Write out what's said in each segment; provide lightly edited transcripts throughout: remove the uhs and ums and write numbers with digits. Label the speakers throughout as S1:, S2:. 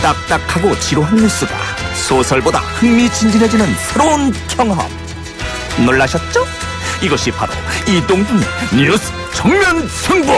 S1: 딱딱하고 지루한 뉴스가 소설보다 흥미진진해지는 새로운 경험. 놀라셨죠? 이것이 바로 이동준의 뉴스 정면 승부.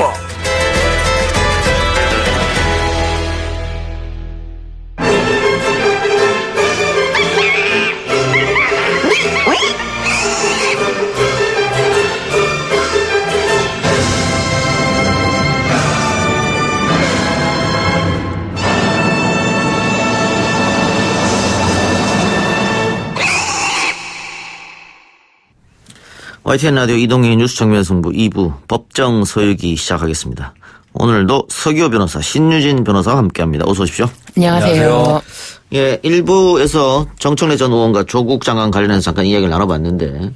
S2: YTN 라디오 이동희 뉴스 정면 승부 2부 법정 서유기 시작하겠습니다. 오늘도 서기호 변호사, 신유진 변호사와 함께합니다. 어서 오십시오.
S3: 안녕하세요.
S2: 예, 1부에서 정청래 전 의원과 조국 장관 관련해서 잠깐 이야기를 나눠봤는데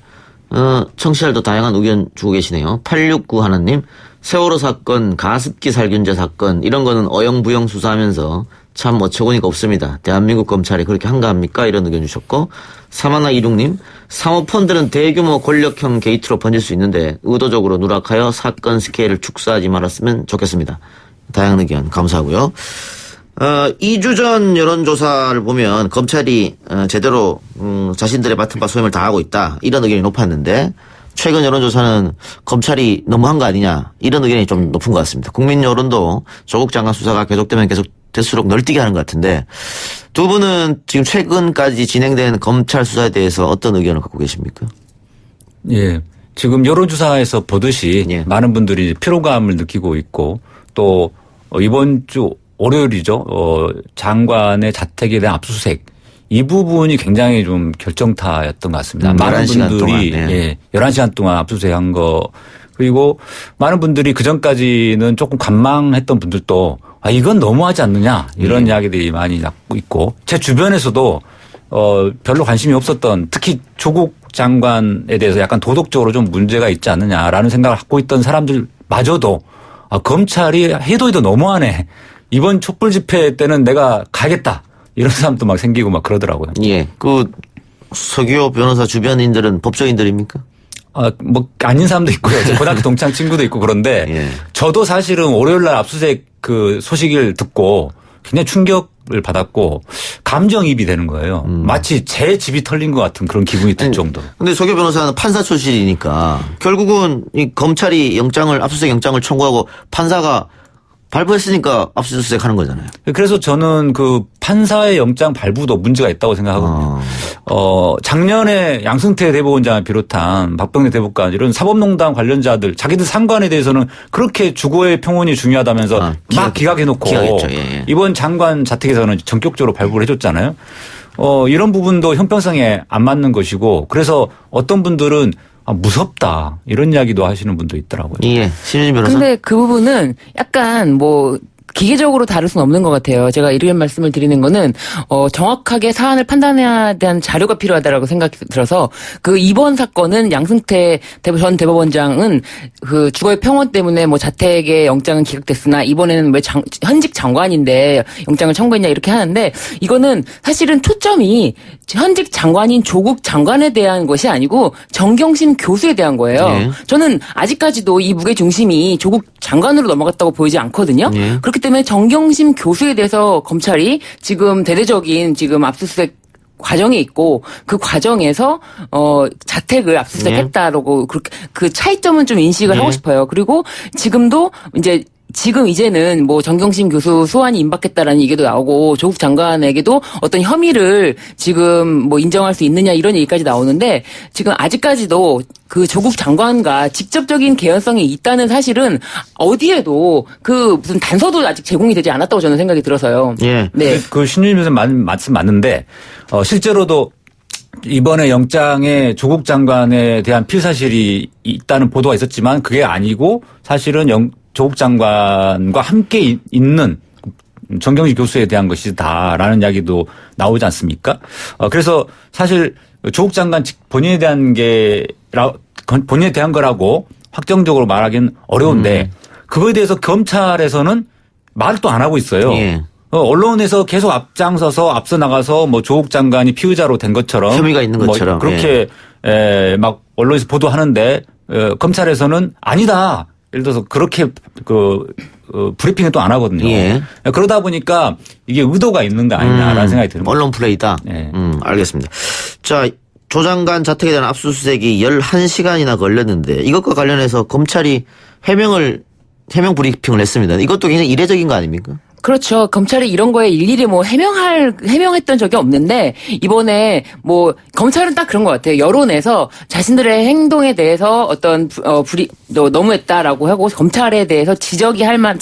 S2: 청취자들도 다양한 의견 주고 계시네요. 869 하나님, 세월호 사건, 가습기 살균제 사건 이런 거는 어영부영 수사하면서 참 어처구니가 없습니다. 대한민국 검찰이 그렇게 한가합니까? 이런 의견 주셨고, 3126님, 사모펀드는 대규모 권력형 게이트로 번질 수 있는데 의도적으로 누락하여 사건 스케일을 축소하지 말았으면 좋겠습니다. 다양한 의견 감사하고요. 2주 전 여론조사를 보면 검찰이 제대로 자신들의 맡은 바 소임을 다하고 있다, 이런 의견이 높았는데 최근 여론조사는 검찰이 너무한 거 아니냐, 이런 의견이 좀 높은 것 같습니다. 국민 여론도 조국 장관 수사가 계속되면 계속 될수록 널뛰게 하는 것 같은데, 두 분은 지금 최근까지 진행된 검찰 수사에 대해서 어떤 의견을 갖고 계십니까?
S3: 예. 지금 여론조사에서 보듯이
S2: 예.
S3: 많은 분들이 피로감을 느끼고 있고, 또 이번 주 월요일이죠. 장관의 자택에 대한 압수수색, 이 부분이 굉장히 좀 결정타였던 것 같습니다. 많은 분들이
S2: 동안, 네.
S3: 예, 11시간 동안 압수수색한 거, 그리고 많은 분들이 그전까지는 조금 관망했던 분들도 이건 너무하지 않느냐, 이런 이야기들이 많이 나고 있고, 제 주변에서도 별로 관심이 없었던, 특히 조국 장관에 대해서 약간 도덕적으로 좀 문제가 있지 않느냐라는 생각을 갖고 있던 사람들마저도 검찰이 해도 너무하네, 이번 촛불 집회 때는 내가 가겠다, 이런 사람도 막 생기고 막 그러더라고요.
S2: 예. 서기호 변호사 주변인들은 법조인들입니까?
S3: 뭐 아닌 사람도 있고요. 고등학교 동창 친구도 있고 그런데
S2: 예.
S3: 저도 사실은 월요일날 압수수색 그 소식을 듣고 굉장히 충격을 받았고 감정이입이 되는 거예요. 마치 제 집이 털린 것 같은 그런 기분이 들 정도로.
S2: 근데 서기호 변호사는 판사 출신이니까 결국은 이 검찰이 압수수색 영장을 청구하고 판사가 발부했으니까 압수수색 하는 거잖아요.
S3: 그래서 저는 그 판사의 영장 발부도 문제가 있다고 생각하거든요. 작년에 양승태 대법원장을 비롯한 박병대 대법관 이런 사법농단 관련자들 자기들 상관에 대해서는 그렇게 주거의 평온이 중요하다면서 막 기각해놓고
S2: 기각했죠. 예.
S3: 이번 장관 자택에서는 전격적으로 발부를 해줬잖아요. 이런 부분도 형평성에 안 맞는 것이고, 그래서 어떤 분들은 무섭다, 이런 이야기도 하시는 분도 있더라고요.
S2: 예, 신유진 변호사.
S4: 근데 그 부분은 약간 기계적으로 다룰 수는 없는 것 같아요. 제가 이런 말씀을 드리는 거는 정확하게 사안을 판단해야 대한 자료가 필요하다라고 생각이 들어서, 그 이번 사건은 양승태 전 대법원장은 그 주거의 평온 때문에 자택의 영장은 기각됐으나 이번에는 왜 현직 장관인데 영장을 청구했냐 이렇게 하는데, 이거는 사실은 초점이 현직 장관인 조국 장관에 대한 것이 아니고 정경심 교수에 대한 거예요.
S2: 예.
S4: 저는 아직까지도 이 무게 중심이 조국 장관으로 넘어갔다고 보이지 않거든요.
S2: 예.
S4: 그렇기 때문에 정경심 교수에 대해서 검찰이 지금 대대적인 압수수색 과정이 있고, 그 과정에서 자택을 압수수색했다라고 그렇게 그 차이점은 좀 인식을 하고 싶어요. 그리고 지금도 이제는 정경심 교수 소환이 임박했다라는 얘기도 나오고, 조국 장관에게도 어떤 혐의를 지금 인정할 수 있느냐 이런 얘기까지 나오는데, 지금 아직까지도 그 조국 장관과 직접적인 개연성이 있다는 사실은 어디에도 그 무슨 단서도 아직 제공이 되지 않았다고 저는 생각이 들어서요.
S2: 예.
S4: 네.
S3: 그 신유진 변호사 말씀 맞는데, 실제로도 이번에 영장에 조국 장관에 대한 필사실이 있다는 보도가 있었지만 그게 아니고, 사실은 조국 장관과 함께 있는 정경심 교수에 대한 것이다라는 이야기도 나오지 않습니까? 그래서 사실 조국 장관 본인에 대한 거라고 확정적으로 말하기는 어려운데, 그거에 대해서 검찰에서는 말을 또 안 하고 있어요.
S2: 예.
S3: 언론에서 계속 앞장서서 앞서 나가서 조국 장관이 피의자로 된 것처럼,
S2: 혐의가 있는 것처럼
S3: 그렇게 막 언론에서 보도하는데 검찰에서는 아니다, 예를 들어서 그렇게 브리핑을 또 안 하거든요.
S2: 예.
S3: 그러다 보니까 이게 의도가 있는 거 아니냐라는 생각이 드는 거예요.
S2: 언론 플레이다.
S3: 네.
S2: 알겠습니다. 자, 조 장관 자택에 대한 압수수색이 11시간이나 걸렸는데 이것과 관련해서 검찰이 해명 브리핑을 했습니다. 이것도 굉장히 이례적인 거 아닙니까?
S4: 그렇죠. 검찰이 이런 거에 일일이 뭐 해명했던 적이 없는데, 이번에 뭐, 검찰은 딱 그런 것 같아요. 여론에서 자신들의 행동에 대해서 어떤, 너무했다라고 하고, 검찰에 대해서 지적할 만한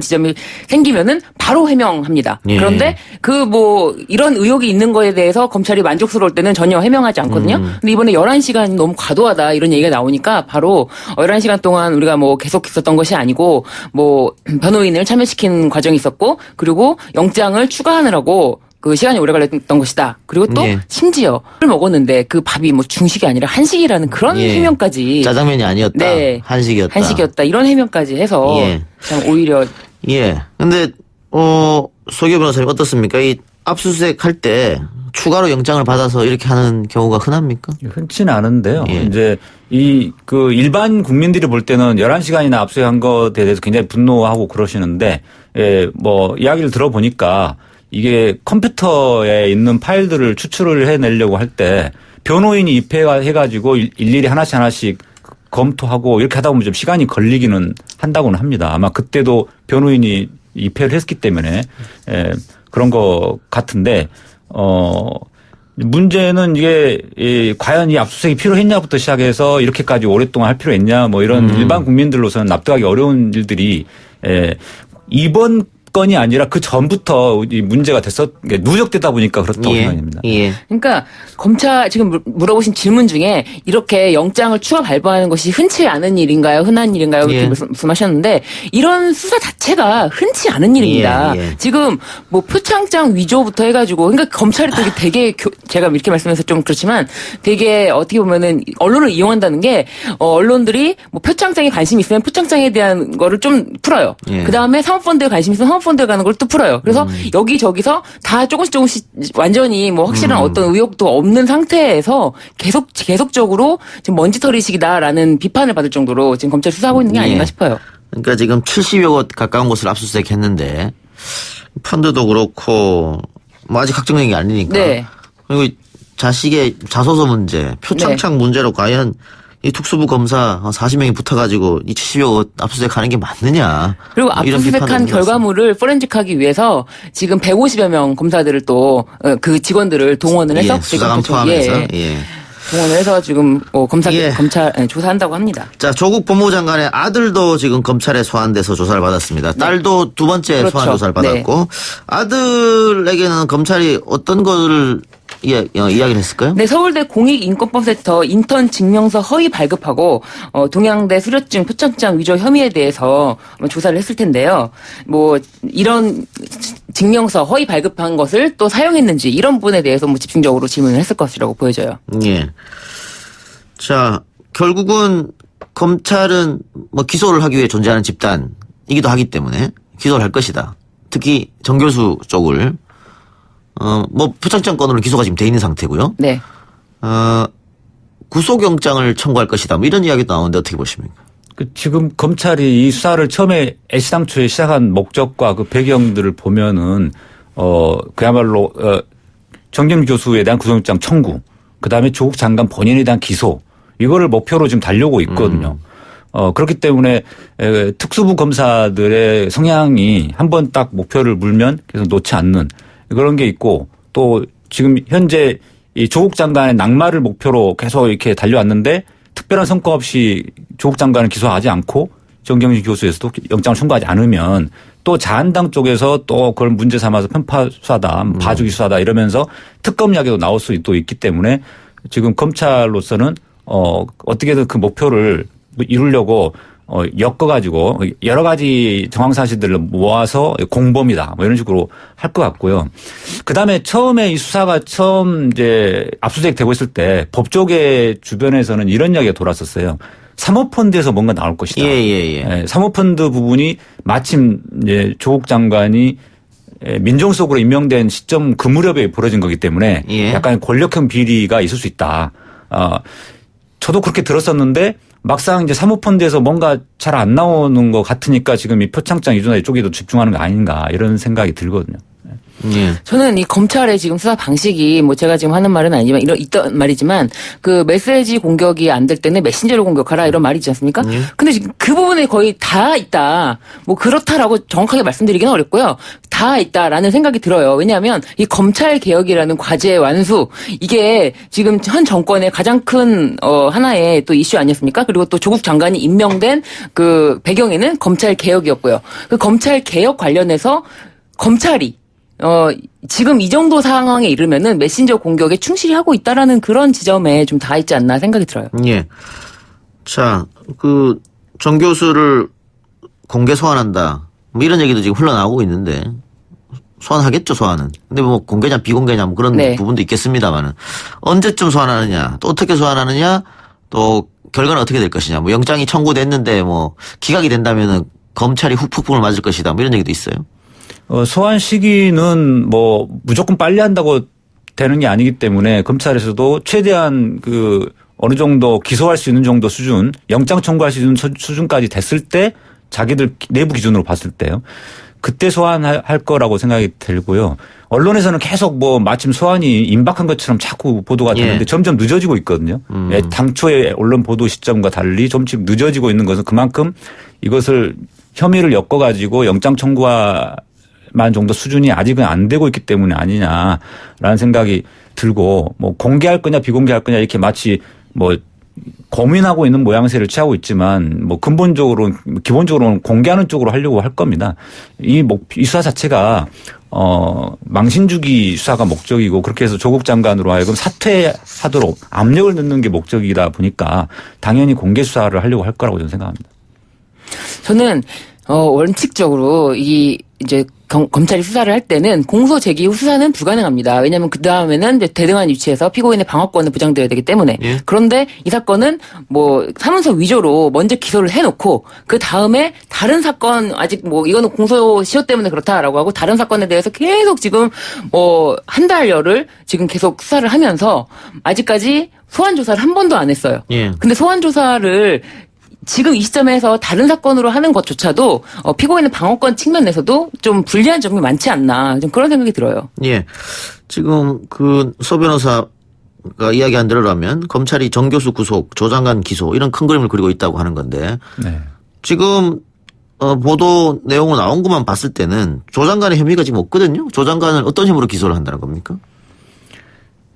S4: 지점이 생기면은 바로 해명합니다.
S2: 예.
S4: 그런데 이런 의혹이 있는 거에 대해서 검찰이 만족스러울 때는 전혀 해명하지 않거든요. 근데 이번에 11시간이 너무 과도하다 이런 얘기가 나오니까 바로 11시간 동안 우리가 뭐 계속 있었던 것이 아니고, 변호인을 참여시킨 과정이 있었고, 그리고 영장을 추가하느라고 그 시간이 오래 걸렸던 것이다. 그리고 또
S2: 예.
S4: 심지어 를 먹었는데 그 밥이 뭐 중식이 아니라 한식이라는 그런
S2: 예.
S4: 해명까지.
S2: 짜장면이 아니었다.
S4: 네.
S2: 한식이었다.
S4: 이런 해명까지 해서
S2: 예.
S4: 참 오히려
S2: 예. 근데 소교 변호사님 어떻습니까? 이 압수수색 할 때 추가로 영장을 받아서 이렇게 하는 경우가 흔합니까?
S3: 흔치는 않은데요.
S2: 예.
S3: 이제 일반 국민들이 볼 때는 11시간이나 압수한 것에 대해서 굉장히 분노하고 그러시는데, 이야기를 들어보니까 이게 컴퓨터에 있는 파일들을 추출을 해내려고 할 때 변호인이 입회해가지고 일일이 하나씩 검토하고 이렇게 하다 보면 좀 시간이 걸리기는 한다고는 합니다. 아마 그때도 변호인이 입회를 했기 때문에 그런 것 같은데, 문제는 이게 과연 이 압수수색이 필요했냐부터 시작해서 이렇게까지 오랫동안 할 필요 있냐 뭐 이런 일반 국민들로서는 납득하기 어려운 일들이 이번 건이 아니라 그 전부터 이 문제가 누적되다 보니까 그렇다고 생각합니다.
S2: 예.
S4: 그러니까 검찰 지금 물어보신 질문 중에 이렇게 영장을 추가 발부하는 것이 흔치 않은 일인가요? 흔한 일인가요? 이렇게
S2: 예.
S4: 말씀하셨는데 이런 수사 자체가 흔치 않은 일입니다.
S2: 예.
S4: 지금 뭐 표창장 위조부터 해가지고 그러니까 검찰이 되게 제가 이렇게 말씀해서 좀 그렇지만 되게 어떻게 보면은 언론을 이용한다는 게 언론들이 뭐 표창장에 관심이 있으면 표창장에 대한 거를 좀 풀어요.
S2: 예.
S4: 그 다음에 사모펀드에 관심이 있으면 사모펀드에 가는 걸 또 풀어요. 그래서 여기저기서 다 조금씩 완전히 뭐 확실한 어떤 의혹도 없는 상태에서 계속적으로 지금 먼지털이식이다라는 비판을 받을 정도로 지금 검찰 수사하고 있는 게 아닌가 싶어요.
S2: 그러니까 지금 70여 곳 가까운 곳을 압수수색했는데 펀드도 그렇고 뭐 아직 확정된 게 아니니까.
S4: 네.
S2: 그리고 자식의 자소서 문제, 표창장 문제로 과연 이 특수부 검사 40명이 붙어가지고 이 70여 곳 압수수색하는 게 맞느냐.
S4: 그리고
S2: 뭐 이런
S4: 압수수색한
S2: 비판을
S4: 결과물을 포렌식하기 위해서 지금 150여 명 검사들을 또 그 직원들을 동원을 해서
S2: 수사관 포함해서. 예.
S4: 동원을 해서 지금
S2: 예.
S4: 검찰 조사한다고 합니다.
S2: 자, 조국 법무부 장관의 아들도 지금 검찰에 소환돼서 조사를 받았습니다. 딸도 두 번째
S4: 그렇죠.
S2: 소환 조사를 받았고 아들에게는 검찰이 어떤 거를 이야기를 했을까요?
S4: 네, 서울대 공익인권법센터 인턴 증명서 허위 발급하고 동양대 수료증 표창장 위조 혐의에 대해서 조사를 했을 텐데요. 뭐 이런 증명서 허위 발급한 것을 또 사용했는지 이런 부분에 대해서 뭐 집중적으로 질문을 했을 것이라고 보여져요.
S2: 예. 자, 결국은 검찰은 뭐 기소를 하기 위해 존재하는 집단이기도 하기 때문에 기소를 할 것이다. 특히 정 교수 쪽을 표창장 건으로 기소가 지금 돼 있는 상태고요.
S4: 네.
S2: 구속영장을 청구할 것이다. 뭐 이런 이야기도 나오는데 어떻게 보십니까?
S3: 지금 검찰이 이 수사를 처음에 애시당초에 시작한 목적과 그 배경들을 보면은 그야말로 정경심 교수에 대한 구속영장 청구, 그다음에 조국 장관 본인에 대한 기소 이거를 목표로 지금 달려오고 있거든요. 그렇기 때문에 특수부 검사들의 성향이 한번 딱 목표를 물면 계속 놓지 않는 그런 게 있고, 또 지금 현재 이 조국 장관의 낙마를 목표로 계속 이렇게 달려왔는데 특별한 성과 없이 조국 장관을 기소하지 않고 정경심 교수에서도 영장을 청구하지 않으면 또 자한당 쪽에서 또 그걸 문제 삼아서 편파 수사다, 봐주기 수사다 이러면서 특검 이야기도 나올 수도 있기 때문에 지금 검찰로서는 어떻게든 그 목표를 이루려고 엮어가지고 여러 가지 정황사실들을 모아서 공범이다 뭐 이런 식으로 할 것 같고요. 그다음에 처음에 이 수사가 이제 압수수색 되고 있을 때 법조계 주변에서는 이런 이야기가 돌았었어요. 사모펀드에서 뭔가 나올 것이다.
S2: 예.
S3: 사모펀드 부분이 마침 이제 조국 장관이 민정 속으로 임명된 시점 그 무렵에 벌어진 거기 때문에
S2: 예.
S3: 약간 권력형 비리가 있을 수 있다. 저도 그렇게 들었었는데 막상 이제 사모펀드에서 뭔가 잘 안 나오는 것 같으니까 지금 이 표창장 이준화 이쪽에도 집중하는 거 아닌가 이런 생각이 들거든요.
S2: 예.
S4: 저는 이 검찰의 지금 수사 방식이 뭐 제가 지금 하는 말은 아니지만 있던 말이지만 그 메시지 공격이 안 될 때는 메신저를 공격하라 이런 말이 있지 않습니까? 근데 지금 그 부분에 거의 다 있다. 뭐 그렇다라고 정확하게 말씀드리기는 어렵고요. 다 있다라는 생각이 들어요. 왜냐하면 이 검찰 개혁이라는 과제의 완수 이게 지금 현 정권의 가장 큰 하나의 또 이슈 아니었습니까? 그리고 또 조국 장관이 임명된 그 배경에는 검찰 개혁이었고요. 그 검찰 개혁 관련해서 검찰이 지금 이 정도 상황에 이르면은 메신저 공격에 충실히 하고 있다라는 그런 지점에 좀 다 있지 않나 생각이 들어요.
S2: 예. 자, 그 정 교수를 공개 소환한다. 뭐 이런 얘기도 지금 흘러나오고 있는데 소환하겠죠, 소환은. 근데 뭐 공개냐 비공개냐 뭐 그런
S4: 네.
S2: 부분도 있겠습니다만은 언제쯤 소환하느냐, 또 어떻게 소환하느냐, 또 결과는 어떻게 될 것이냐. 뭐 영장이 청구됐는데 뭐 기각이 된다면은 검찰이 후폭풍을 맞을 것이다. 뭐 이런 얘기도 있어요.
S3: 소환 시기는 뭐 무조건 빨리 한다고 되는 게 아니기 때문에 검찰에서도 최대한 그 어느 정도 기소할 수 있는 정도 수준, 영장 청구할 수 있는 수준까지 됐을 때 자기들 내부 기준으로 봤을 때요. 그때 소환할 거라고 생각이 들고요. 언론에서는 계속 뭐 마침 소환이 임박한 것처럼 자꾸 보도가 되는데
S2: 예. 점점
S3: 점점 늦어지고 있거든요. 당초의 언론 보도 시점과 달리 좀씩 늦어지고 있는 것은 그만큼 이것을 혐의를 엮어가지고 영장 청구만 정도 수준이 아직은 안 되고 있기 때문에 아니냐라는 생각이 들고 뭐 공개할 거냐 비공개할 거냐 이렇게 마치 뭐 고민하고 있는 모양새를 취하고 있지만 뭐 기본적으로는 공개하는 쪽으로 하려고 할 겁니다. 이 수사 자체가 망신주기 수사가 목적이고 그렇게 해서 조국 장관으로 하여금 사퇴하도록 압력을 넣는 게 목적이다 보니까 당연히 공개 수사를 하려고 할 거라고 저는 생각합니다.
S4: 저는 원칙적으로 이제 검찰이 수사를 할 때는 공소 제기 후 수사는 불가능합니다. 왜냐하면 그 다음에는 대등한 위치에서 피고인의 방어권을 보장되어야 되기 때문에.
S2: 예.
S4: 그런데 이 사건은 뭐 사문서 위조로 먼저 기소를 해놓고 그 다음에 다른 사건 아직 뭐 이거는 공소시효 때문에 그렇다라고 하고 다른 사건에 대해서 계속 지금 뭐 한 달여를 지금 계속 수사를 하면서 아직까지 소환 조사를 한 번도 안 했어요.
S2: 예.
S4: 근데 소환 조사를 지금 이 시점에서 다른 사건으로 하는 것조차도 피고인의 방어권 측면에서도 좀 불리한 점이 많지 않나 좀 그런 생각이 들어요.
S2: 예. 지금 그 서 변호사가 이야기한 대로라면 검찰이 정 교수 구속, 조 장관 기소 이런 큰 그림을 그리고 있다고 하는 건데
S3: 네.
S2: 지금 보도 내용으로 나온 것만 봤을 때는 조 장관의 혐의가 지금 없거든요. 조 장관은 어떤 혐의로 기소를 한다는 겁니까?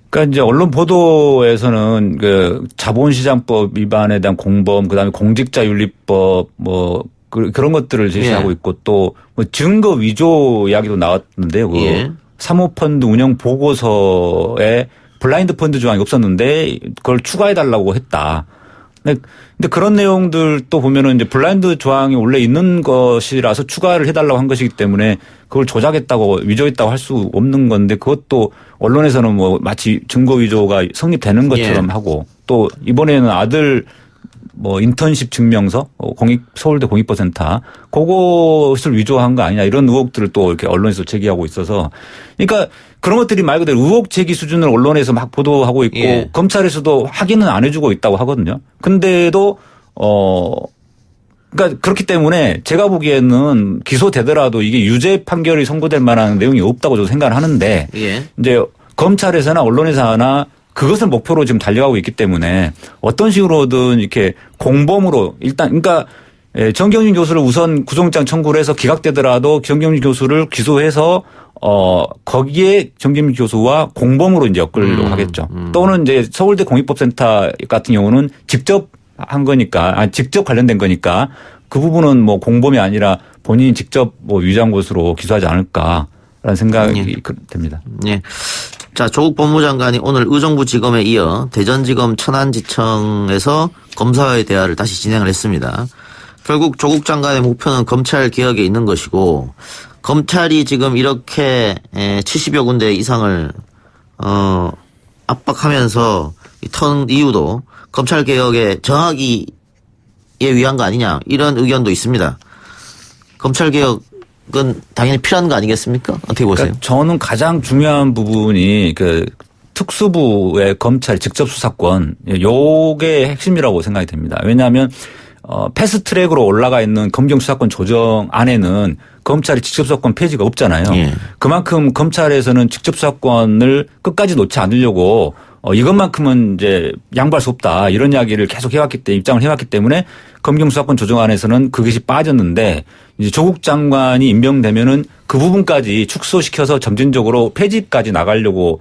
S3: 그러니까 이제 언론 보도에서는 그 자본시장법 위반에 대한 공범, 그다음에 공직자윤리법 뭐 그런 것들을 제시하고
S2: 예.
S3: 있고 또 뭐 증거 위조 이야기도 나왔는데요. 그
S2: 예.
S3: 사모펀드 운영 보고서에 블라인드 펀드 조항이 없었는데 그걸 추가해달라고 했다. 근데 그런 내용들 또 보면은 이제 블라인드 조항이 원래 있는 것이라서 추가를 해달라고 한 것이기 때문에 그걸 조작했다고 위조했다고 할 수 없는 건데 그것도 언론에서는 뭐 마치 증거 위조가 성립되는 것처럼
S2: 예.
S3: 하고 또 이번에는 아들 뭐 인턴십 증명서 서울대 공익버센터 그것을 위조한 거 아니냐 이런 의혹들을 또 이렇게 언론에서 제기하고 있어서 그러니까 그런 것들이 말 그대로 의혹 제기 수준을 언론에서 막 보도하고 있고
S2: 예.
S3: 검찰에서도 확인은 안 해주고 있다고 하거든요. 근데도 그러니까 그렇기 때문에 제가 보기에는 기소되더라도 이게 유죄 판결이 선고될 만한 내용이 없다고 저도 생각을 하는데
S2: 예.
S3: 이제 검찰에서나 언론에서나 그것을 목표로 지금 달려가고 있기 때문에 어떤 식으로든 이렇게 공범으로 일단 그러니까 정경심 교수를 우선 구속영장 청구를 해서 기각되더라도 정경심 교수를 기소해서 거기에 정경심 교수와 공범으로 이제 엮으려고 하겠죠. 또는 이제 서울대 공익법센터 같은 경우는 직접 한 거니까 직접 관련된 거니까 그 부분은 뭐 공범이 아니라 본인이 직접 뭐 위조한 것으로 기소하지 않을까라는 생각이 됩니다.
S2: 예. 자, 조국 법무장관이 오늘 의정부지검에 이어 대전지검 천안지청에서 검사와의 대화를 다시 진행을 했습니다. 결국 조국 장관의 목표는 검찰 개혁에 있는 것이고 검찰이 지금 이렇게 70여 군데 이상을 압박하면서 턴 이유도 검찰 개혁에 정하기에 위한 거 아니냐 이런 의견도 있습니다. 검찰 개혁은 당연히 필요한 거 아니겠습니까? 어떻게 보세요?
S3: 그러니까 저는 가장 중요한 부분이 그 특수부의 검찰이 직접 수사권 요게 핵심이라고 생각이 됩니다. 왜냐하면 패스트트랙으로 올라가 있는 검경 수사권 조정 안에는 검찰이 직접 수사권 폐지가 없잖아요.
S2: 예.
S3: 그만큼 검찰에서는 직접 수사권을 끝까지 놓지 않으려고 이것만큼은 이제 양보할 수 없다 이런 이야기를 계속 해왔기 때문에 입장을 해왔기 때문에 검경 수사권 조정안에서는 그것이 빠졌는데 이제 조국 장관이 임명되면은 그 부분까지 축소시켜서 점진적으로 폐지까지 나가려고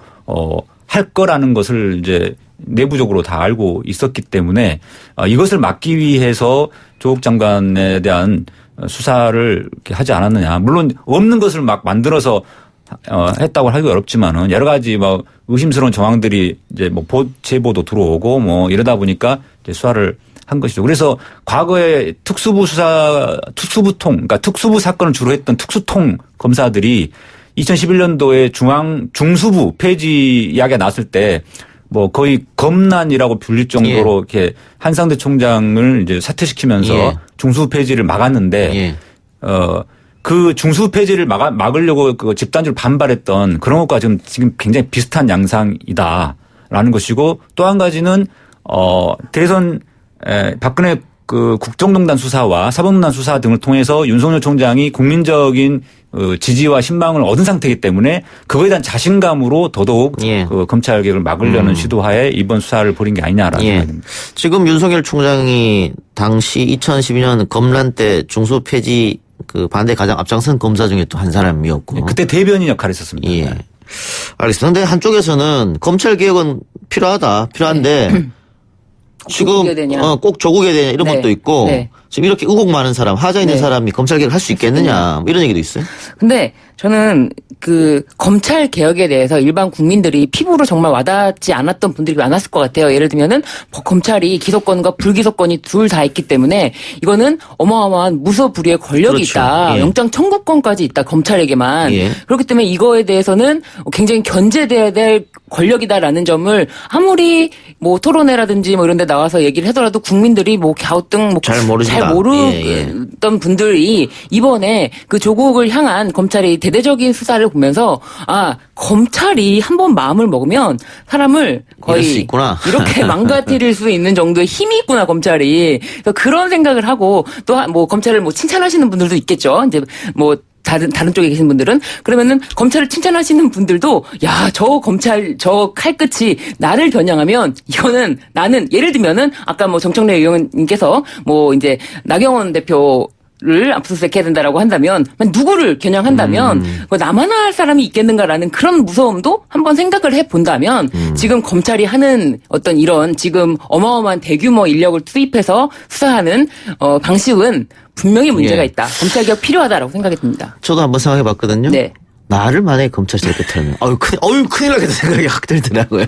S3: 할 거라는 것을 이제 내부적으로 다 알고 있었기 때문에 이것을 막기 위해서 조국 장관에 대한 수사를 이렇게 하지 않았느냐. 물론 없는 것을 막 만들어서 했다고 하기 어렵지만은 여러 가지 뭐 의심스러운 정황들이 이제 뭐 제보도 들어오고 뭐 이러다 보니까 이제 수사를 한 것이죠. 그래서 과거에 그러니까 특수부 사건을 주로 했던 특수통 검사들이 2011년도에 중수부 폐지 이야기가 나왔을 때 뭐 거의 검난이라고 불릴 정도로 이렇게 한상대 총장을 이제 사퇴시키면서 중수부 폐지를 막았는데 그 중수부 폐지를 막으려고 그 집단적으로 반발했던 그런 것과 지금 굉장히 비슷한 양상이다라는 것이고 또 한 가지는 대선 박근혜 그 국정농단 수사와 사법농단 수사 등을 통해서 윤석열 총장이 국민적인 지지와 신망을 얻은 상태이기 때문에 그거에 대한 자신감으로 더더욱 그 검찰 개혁을 막으려는 시도하에 이번 수사를 벌인 게 아니냐라는 생각입니다.
S2: 지금 윤석열 총장이 당시 2012년 검란 때 중수 폐지 그 반대 가장 앞장선 검사 중에 또 한 사람이었고
S3: 그때 대변인 역할을 했었습니다.
S2: 예. 알겠습니다. 근데 한쪽에서는 검찰 개혁은 필요한데 지금 꼭 조국에 되냐 이런 것도 있고 지금 이렇게 의혹 많은 사람, 하자 있는 사람이 검찰 개혁을 할 수 있겠느냐 뭐 이런 얘기도 있어요.
S4: 근데 저는 그 검찰 개혁에 대해서 일반 국민들이 피부로 정말 와닿지 않았던 분들이 많았을 것 같아요. 예를 들면은 검찰이 기소권과 불기소권이 둘 다 있기 때문에 이거는 어마어마한 무소불위의 권력이 있다. 영장 청구권까지 있다. 검찰에게만. 그렇기 때문에 이거에 대해서는 굉장히 견제돼야 될 권력이다라는 점을 아무리 뭐 토론회라든지 뭐 이런 데 나와서 얘기를 하더라도 국민들이 뭐 갸우뚱 뭐 잘 모르던 분들이 이번에 그 조국을 향한 검찰이 대대적인 수사를 보면서 검찰이 한번 마음을 먹으면 사람을 거의 이렇게 망가뜨릴 수 있는 정도의 힘이 있구나 검찰이. 그래서 그런 생각을 하고 또 뭐 검찰을 뭐 칭찬하시는 분들도 있겠죠. 이제 뭐 다른 쪽에 계신 분들은 그러면은 검찰을 칭찬하시는 분들도 저 검찰 저 칼끝이 나를 겨냥하면 이거는 나는 예를 들면은 아까 뭐 정청래 의원님께서 뭐 이제 나경원 대표를 압수수색해야 된다라고 한다면 누구를 겨냥한다면 나만 할 사람이 있겠는가라는 그런 무서움도 한번 생각을 해본다면 지금 검찰이 하는 어떤 이런 지금 어마어마한 대규모 인력을 투입해서 수사하는 방식은 분명히 문제가 있다. 검찰 개혁 필요하다라고 생각이 듭니다.
S2: 저도 한번 생각해 봤거든요.
S4: 네.
S2: 나를 만약에 검찰이 저렇게 틀면 큰일 나겠다 생각이 확 들더라고요.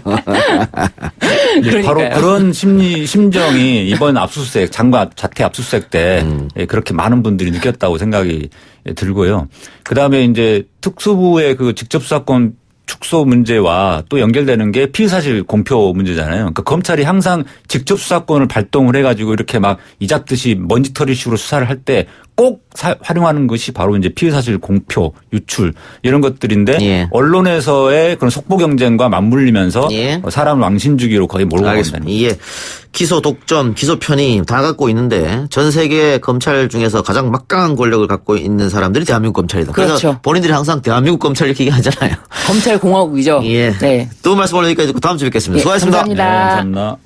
S3: 바로 그런 심정이 이번 압수수색 장관 자택 압수수색 때 그렇게 많은 분들이 느꼈다고 생각이 들고요. 그다음에 이제 특수부의 그 직접 수사권 축소 문제와 또 연결되는 게 피의사실 공표 문제잖아요. 그러니까 검찰이 항상 직접 수사권을 발동을 해가지고 이렇게 막 이잡듯이 먼지털이식으로 수사를 할 때 꼭 활용하는 것이 바로 이제 피의사실 공표, 유출 이런 것들인데 언론에서의 그런 속보 경쟁과 맞물리면서 사람 왕신주기로 거의 몰고 간다는.
S2: 이게 기소 독점, 기소 편의 다 갖고 있는데 전 세계 검찰 중에서 가장 막강한 권력을 갖고 있는 사람들이 대한민국 검찰이다.
S4: 그렇죠.
S2: 그래서 본인들이 항상 대한민국 검찰 이렇게 얘기하잖아요.
S4: 검찰 공화국이죠.
S2: 또 말씀 올리니까 다음 주에 뵙겠습니다. 수고하셨습니다.
S4: 감사합니다.
S3: 감사합니다.